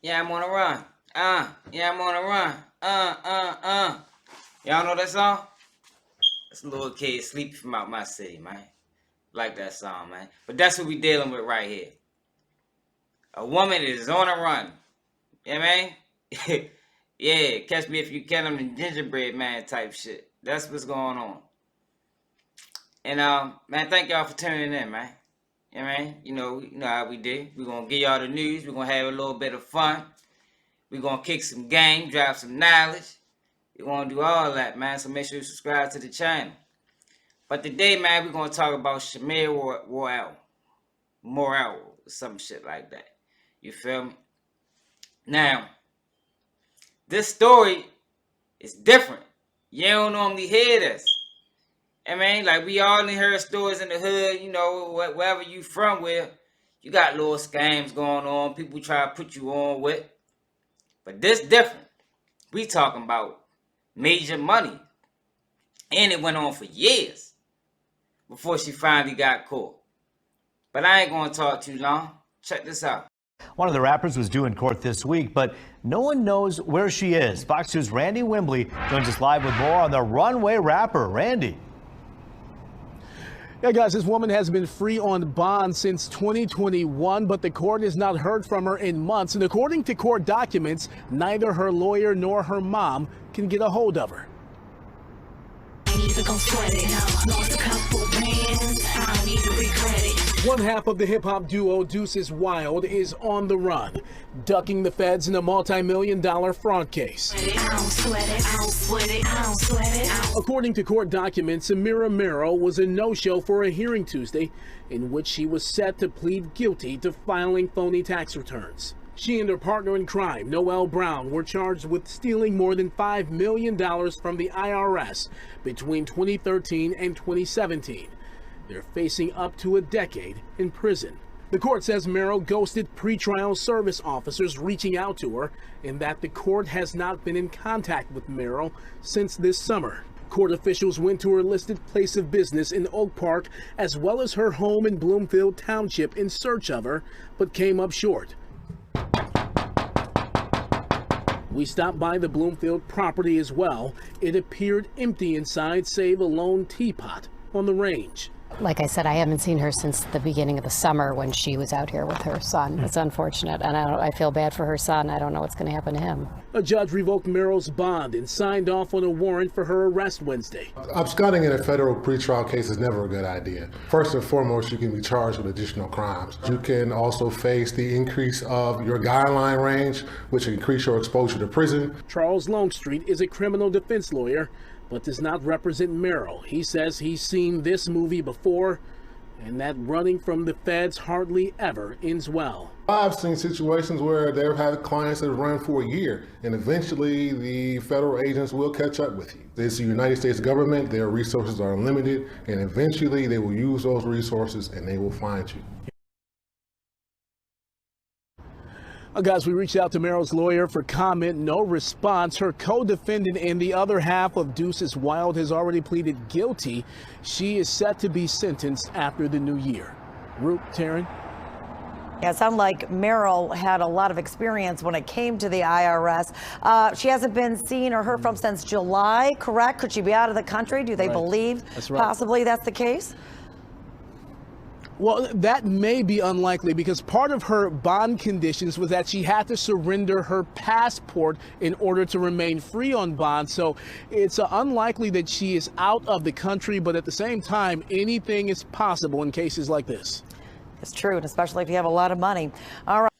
Yeah, I'm on a run. Yeah, I'm on a run. Y'all know that song? That's a little kid sleeping from out my city, man. Like that song, man. But that's what we dealing with right here. A woman is on a run. Yeah, man. Yeah, catch me if you can. I'm the gingerbread man type shit. That's what's going on. And man, thank y'all for tuning in, man. Yeah, man. You know how we did. We're gonna give y'all the news. We're gonna have a little bit of fun. We're gonna kick some game, drop some knowledge. We want to do all that, man. So make sure you subscribe to the channel. But today, man, we're gonna talk about Sameerah, Morale, some shit like that. You feel me? Now, this story is different. You don't normally hear this. I mean, like we all heard stories in the hood, you know, wherever you from, where you got little scams going on, people try to put you on with. But this different. We talking about major money. And it went on for years before she finally got caught. But I ain't gonna talk too long. Check this out. One of the rappers was due in court this week, but no one knows where she is. Fox News' Randy Wimbley joins us live with more on the runway rapper. Randy. Yeah, guys, this woman has been free on bond since 2021, but the court has not heard from her in months. And according to court documents, neither her lawyer nor her mom can get a hold of her. One half of the hip-hop duo Dueces Wild is on the run, ducking the feds in a multi-million-dollar fraud case. According to court documents, Sameerah MARRELL was a no-show for a hearing Tuesday in which she was set to plead guilty to filing phony tax returns. She and her partner in crime, Noel Brown, were charged with stealing more than $5 million from the IRS between 2013 and 2017. They're facing up to a decade in prison. The court says MARRELL ghosted pretrial service officers reaching out to her and that the court has not been in contact with MARRELL since this summer. Court officials went to her listed place of business in Oak Park as well as her home in Bloomfield Township in search of her, but came up short. We stopped by the Bloomfield property as well. It appeared empty inside, save a lone teapot on the range. Like I said, I haven't seen her since the beginning of the summer when she was out here with her son. It's unfortunate, and I feel bad for her son. I don't know what's going to happen to him. A judge revoked MARRELL's bond and signed off on a warrant for her arrest Wednesday. Absconding in a federal pretrial case is never a good idea. First and foremost, you can be charged with additional crimes. You can also face the increase of your guideline range, which increase your exposure to prison. Charles Longstreet is a criminal defense lawyer, but does not represent MARRELL. He says he's seen this movie before and that running from the feds hardly ever ends well. I've seen situations where they've had clients that run for a year, and eventually the federal agents will catch up with you. It's the United States government, their resources are limited, and eventually they will use those resources and they will find you. Guys, we reached out to MARRELL's lawyer for comment. No response. Her co-defendant and the other half of Dueces Wild has already pleaded guilty. She is set to be sentenced after the new year. Root, Taryn? Yeah, it sounds like MARRELL had a lot of experience when it came to the IRS. She hasn't been seen or heard from since July, correct? Could she be out of the country? Do they believe possibly that's the case? Well, that may be unlikely because part of her bond conditions was that she had to surrender her passport in order to remain free on bond. So it's unlikely that she is out of the country, but at the same time, anything is possible in cases like this. It's true, and especially if you have a lot of money. All right.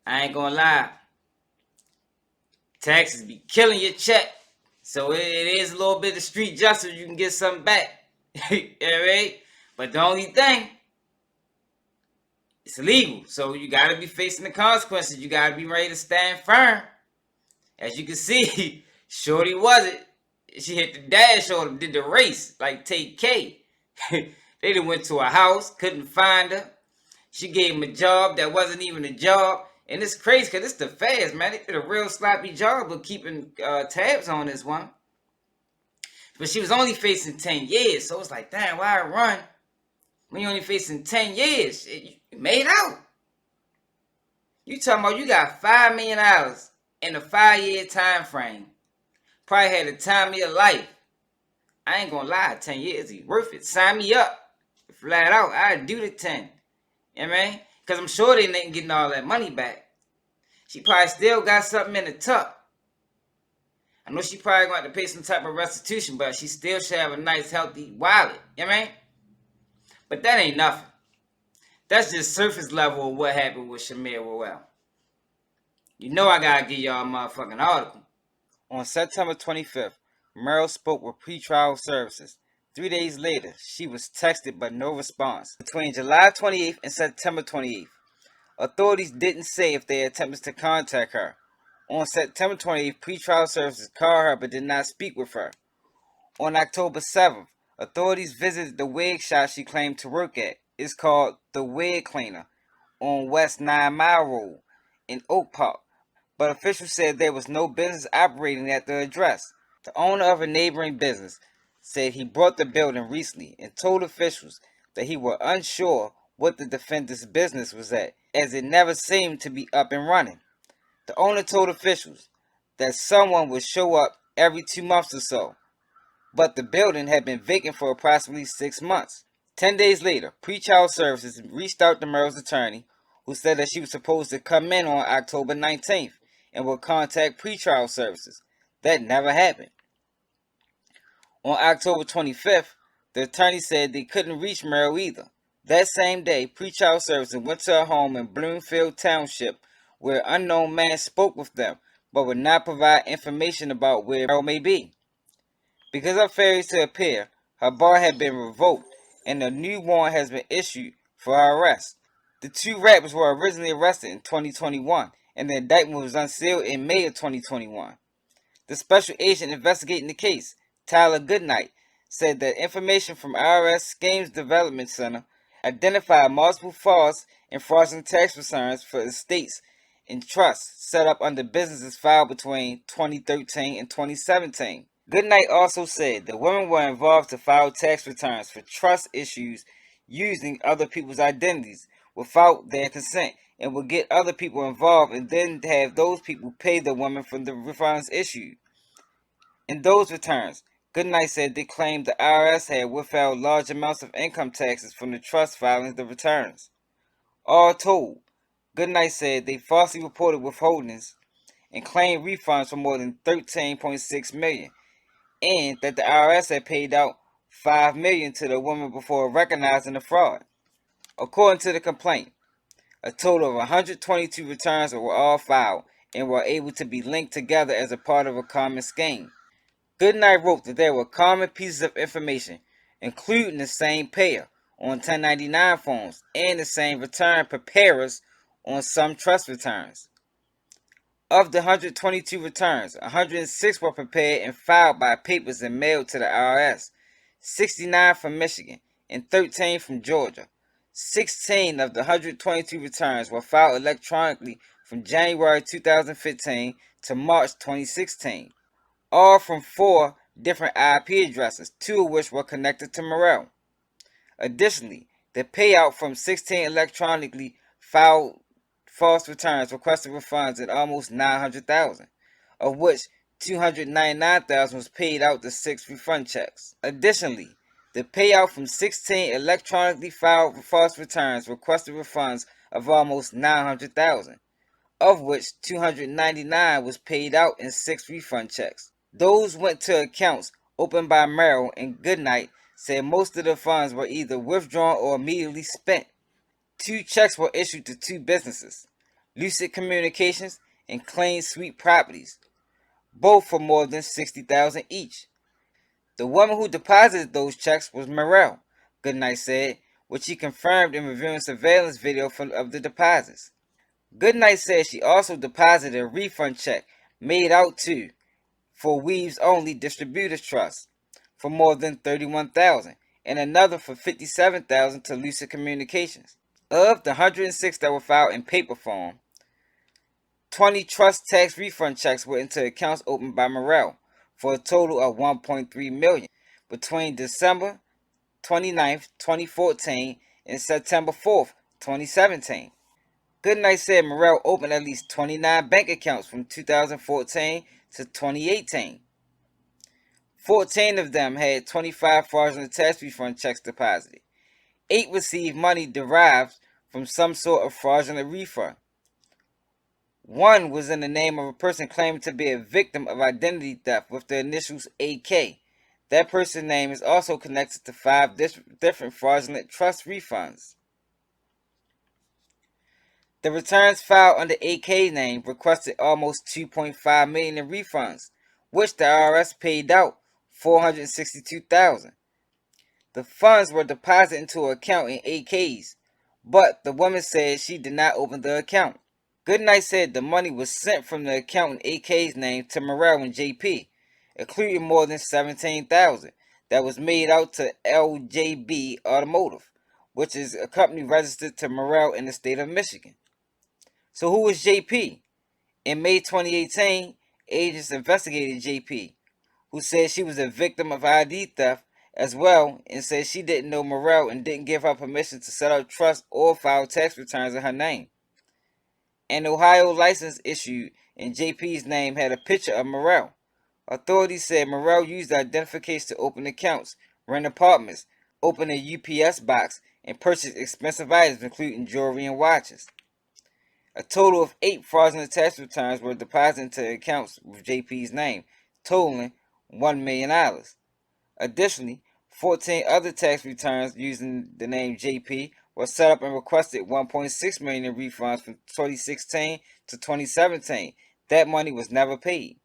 I ain't gonna lie. Taxes be killing your check. So it is a little bit of street justice. You can get something back. All right? But the only thing, it's illegal. So you got to be facing the consequences. You got to be ready to stand firm. As you can see, Shorty wasn't. She hit the dash on, did the race, like take K. They done went to her house, couldn't find her. She gave him a job that wasn't even a job. And it's crazy because it's the feds, man. They did a real sloppy job of keeping tabs on this one. But she was only facing 10 years. So it's like, damn, why run? When you're only facing 10 years, you made out. You talking about you got $5 million in a 5-year time frame. Probably had the time of your life. I ain't gonna lie, 10 years is worth it. Sign me up. Flat out, I'd do the 10. You know what I mean? Because I'm sure they ain't getting all that money back. She probably still got something in the tuck. I know she probably going to have to pay some type of restitution, but she still should have a nice, healthy wallet. You know what I mean? But that ain't nothing. That's just surface level of what happened with Sameerah. You know I gotta give y'all a motherfucking article. On September 25th, MARRELL spoke with pretrial services. 3 days later, she was texted but no response. Between July 28th and September 28th, authorities didn't say if they attempted to contact her. On September 28th, pretrial services called her but did not speak with her. On October 7th, authorities visited the wig shop she claimed to work at. It's called The Wig Cleaner on West 9 Mile Road in Oak Park, but officials said there was no business operating at the address. The owner of a neighboring business said he bought the building recently and told officials that he was unsure what the defendant's business was at, as it never seemed to be up and running. The owner told officials that someone would show up every 2 months or so, but the building had been vacant for approximately 6 months. 10 days later, pretrial services reached out to MARRELL's attorney, who said that she was supposed to come in on October 19th and would contact pretrial services. That never happened. On October 25th, the attorney said they couldn't reach MARRELL either. That same day, pretrial services went to her home in Bloomfield Township, where an unknown man spoke with them, but would not provide information about where MARRELL may be. Because of failure to appear, her bond had been revoked, and a new warrant has been issued for her arrest. The 2 rappers were originally arrested in 2021, and the indictment was unsealed in May of 2021. The special agent investigating the case, Tyler Goodnight, said that information from IRS Schemes Development Center identified multiple false and fraudulent tax returns for estates and trusts set up under businesses filed between 2013 and 2017. Goodnight also said the women were involved to file tax returns for trust issues using other people's identities without their consent, and would get other people involved and then have those people pay the women for the refunds issued. In those returns, Goodnight said they claimed the IRS had withheld large amounts of income taxes from the trust filing the returns. All told, Goodnight said they falsely reported withholdings and claimed refunds for more than $13.6 million, and that the IRS had paid out $5 million to the woman before recognizing the fraud. According to the complaint, a total of 122 returns were all filed and were able to be linked together as a part of a common scheme. Goodnight wrote that there were common pieces of information, including the same payer on 1099 forms and the same return preparers on some trust returns. Of the 122 returns, 106 were prepared and filed by papers and mailed to the IRS, 69 from Michigan and 13 from Georgia. 16 of the 122 returns were filed electronically from January 2015 to March 2016, all from 4 different IP addresses, 2 of which were connected to MARRELL. Additionally, the payout from 16 electronically filed false returns requested refunds at almost $900,000, of which $299,000 was paid out to 6 refund checks. Additionally, the payout from 16 electronically filed false returns requested refunds of almost $900,000, of which $299,000 was paid out in 6 refund checks. Those went to accounts opened by MARRELL, and Goodnight said most of the funds were either withdrawn or immediately spent. 2 checks were issued to 2 businesses, Lucid Communications and Clean Sweep Properties, both for more than $60,000 each. The woman who deposited those checks was MARRELL, Goodnight said, which he confirmed in reviewing surveillance video of the deposits. Goodnight said she also deposited a refund check made out to for Weaves Only Distributors Trust for more than $31,000 and another for $57,000 to Lucid Communications. Of the 106 that were filed in paper form, 20 trust tax refund checks went into accounts opened by MARRELL for a total of $1.3 million between December 29, 2014 and September 4, 2017. Goodnight said MARRELL opened at least 29 bank accounts from 2014 to 2018. 14 of them had 25 fraudulent tax refund checks deposited. 8 received money derived from some sort of fraudulent refund. 1 was in the name of a person claiming to be a victim of identity theft with the initials AK. That person's name is also connected to 5 different fraudulent trust refunds. The returns filed under AK's name requested almost $2.5 million in refunds, which the IRS paid out $462,000. The funds were deposited into an account in AK's, but the woman said she did not open the account. Goodnight said the money was sent from the account in AK's name to MARRELL and JP, including more than $17,000 that was made out to LJB Automotive, which is a company registered to MARRELL in the state of Michigan. So who is JP? In May 2018, agents investigated JP, who said she was a victim of ID theft as well, and said she didn't know MARRELL and didn't give her permission to set up trusts or file tax returns in her name. An Ohio license issued in JP's name had a picture of MARRELL. Authorities said MARRELL used the identification to open accounts, rent apartments, open a UPS box, and purchase expensive items including jewelry and watches. A total of 8 fraudulent tax returns were deposited into accounts with JP's name, totaling $1 million. Additionally, 14 other tax returns using the name JP were set up and requested $1.6 million in refunds from 2016 to 2017. That money was never paid.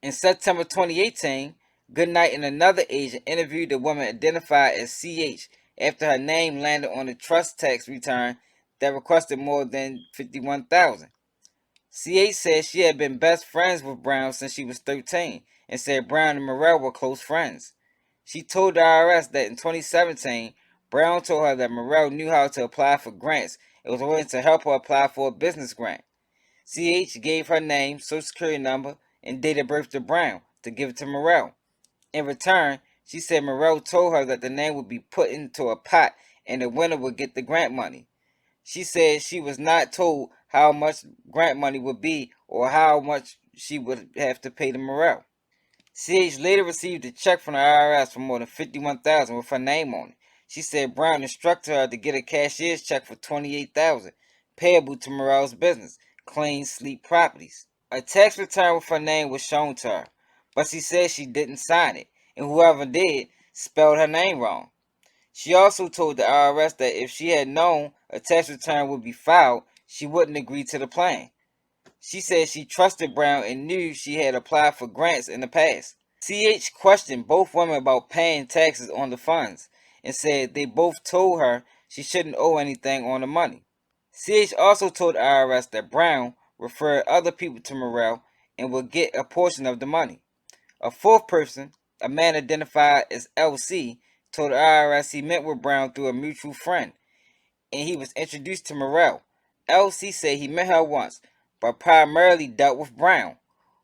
In September 2018, Goodnight and another agent interviewed the woman identified as CH after her name landed on a trust tax return that requested more than $51,000. CH said she had been best friends with Brown since she was 13 and said Brown and MARRELL were close friends. She told the IRS that in 2017, Brown told her that MARRELL knew how to apply for grants and was willing to help her apply for a business grant. CH gave her name, social security number, and date of birth to Brown to give it to MARRELL. In return, she said MARRELL told her that the name would be put into a pot and the winner would get the grant money. She said she was not told how much grant money would be or how much she would have to pay to MARRELL. CH later received a check from the IRS for more than $51,000 with her name on it. She said Brown instructed her to get a cashier's check for $28,000 payable to MARRELL's business, Clean Sleep Properties. A tax return with her name was shown to her, but she said she didn't sign it, and whoever did spelled her name wrong. She also told the IRS that if she had known a tax return would be filed, she wouldn't agree to the plan. She said she trusted Brown and knew she had applied for grants in the past. CH questioned both women about paying taxes on the funds and said they both told her she shouldn't owe anything on the money. CH also told the IRS that Brown referred other people to MARRELL and would get a portion of the money. A fourth person, a man identified as LC, told the IRS he met with Brown through a mutual friend, and he was introduced to MARRELL. LC said he met her once, but primarily dealt with Brown,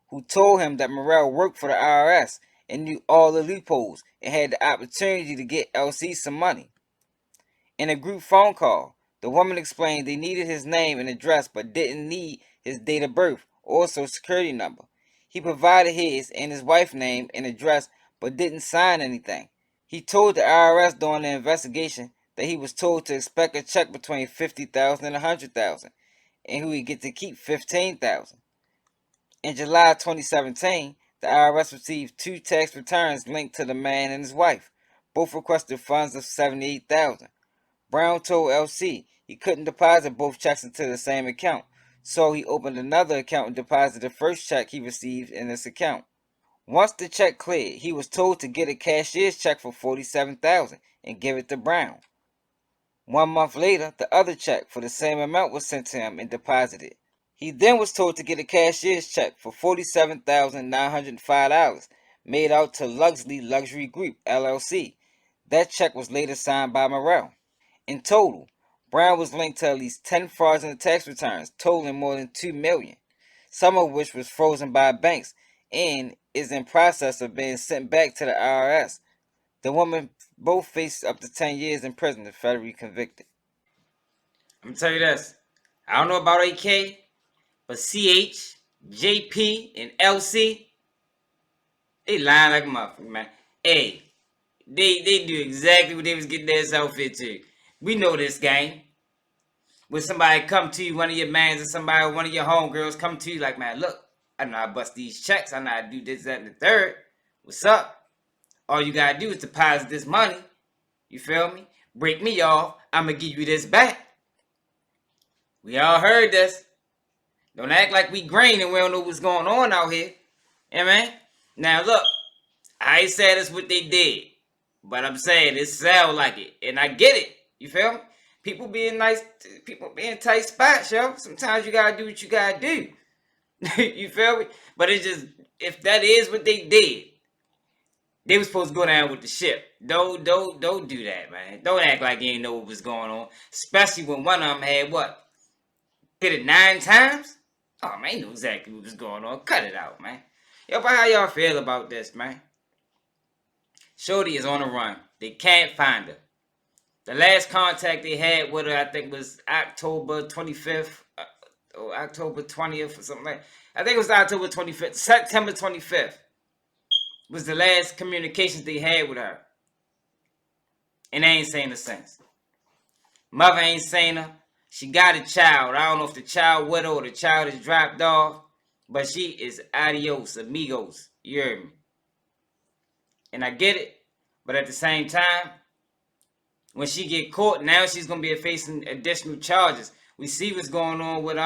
who told him that MARRELL worked for the IRS and knew all the loopholes and had the opportunity to get LC some money. In a group phone call, the woman explained they needed his name and address but didn't need his date of birth or social security number. He provided his and his wife's name and address but didn't sign anything. He told the IRS during the investigation that he was told to expect a check between $50,000 and $100,000, and he would get to keep $15,000. In July 2017, the IRS received 2 tax returns linked to the man and his wife. Both requested funds of $78,000. Brown told LC he couldn't deposit both checks into the same account, so he opened another account and deposited the first check he received in this account. Once the check cleared, he was told to get a cashier's check for $47,000 and give it to Brown. 1 month later, the other check for the same amount was sent to him and deposited. He then was told to get a cashier's check for $47,905 made out to Luxley Luxury Group, LLC. That check was later signed by MARRELL. In total, Brown was linked to at least 10 fraudulent tax returns totaling more than $2 million, some of which was frozen by banks and is in process of being sent back to the IRS. The women both face up to 10 years in prison if federally convicted. I'm going to tell you this. I don't know about AK, but CH, JP, and LC, they lying like a motherfucker, man. Hey, they do exactly what they was getting themselves into. We know this game. When somebody come to you, one of your mans or somebody, one of your homegirls come to you like, man, look, I know how to bust these checks. I know how to do this, that, and the third. What's up? All you gotta do is deposit this money. You feel me? Break me off. I'm gonna give you this back. We all heard this. Don't act like we green and we don't know what's going on out here. Yeah, man. Now look, I ain't saying that's what they did, but I'm saying it sound like it, and I get it. You feel me? People being nice, people being tight spots, yo. Sometimes you gotta do what you gotta do. You feel me? But it's just, if that is what they did, they was supposed to go down with the ship. Don't do that, man. Don't act like you ain't know what was going on. Especially when one of them had what? Hit it 9 times? Oh, man, you know exactly what was going on. Cut it out, man. Yo, but how y'all feel about this, man? Shorty is on the run. They can't find her. The last contact they had with her, I think, was October 25th or October 20th or something like that. I think it was October 25th. September 25th was the last communications they had with her. And they ain't seen her since. Mother ain't seen her. She got a child. I don't know if the child with her or the child is dropped off. But she is adios, amigos. You heard me? And I get it. But at the same time, when she get caught, now she's going to be facing additional charges. We see what's going on with,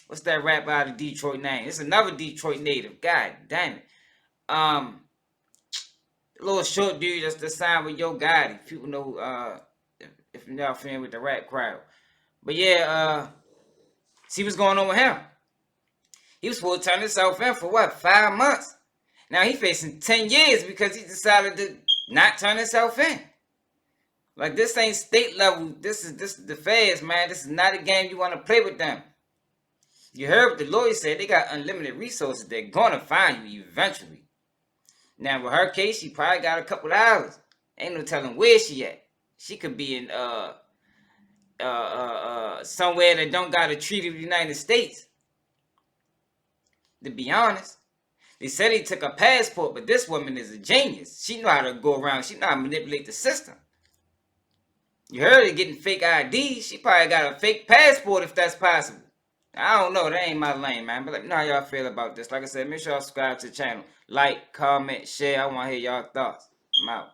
what's that rapper out of Detroit name? It's another Detroit native. God damn it. Little short dude that's the sign with Yo Gotti. People know, if y'all familiar with the rap crowd. But yeah, see what's going on with him. He was supposed to turn himself in for what, 5 months? Now he facing 10 years because he decided to not turn himself in. Like, this ain't state level. This is the feds, man. This is not a game you want to play with them. You heard what the lawyer said. They got unlimited resources. They're going to find you eventually. Now, with her case, she probably got a couple hours. Ain't no telling where she at. She could be in somewhere that don't got a treaty with the United States. To be honest. They said he took a passport, but this woman is a genius. She know how to go around. She know how to manipulate the system. You heard her getting fake ID. She probably got a fake passport if that's possible. I don't know. That ain't my lane, man. But let me know how y'all feel about this. Like I said, make sure y'all subscribe to the channel. Like, comment, share. I want to hear y'all thoughts. I'm out.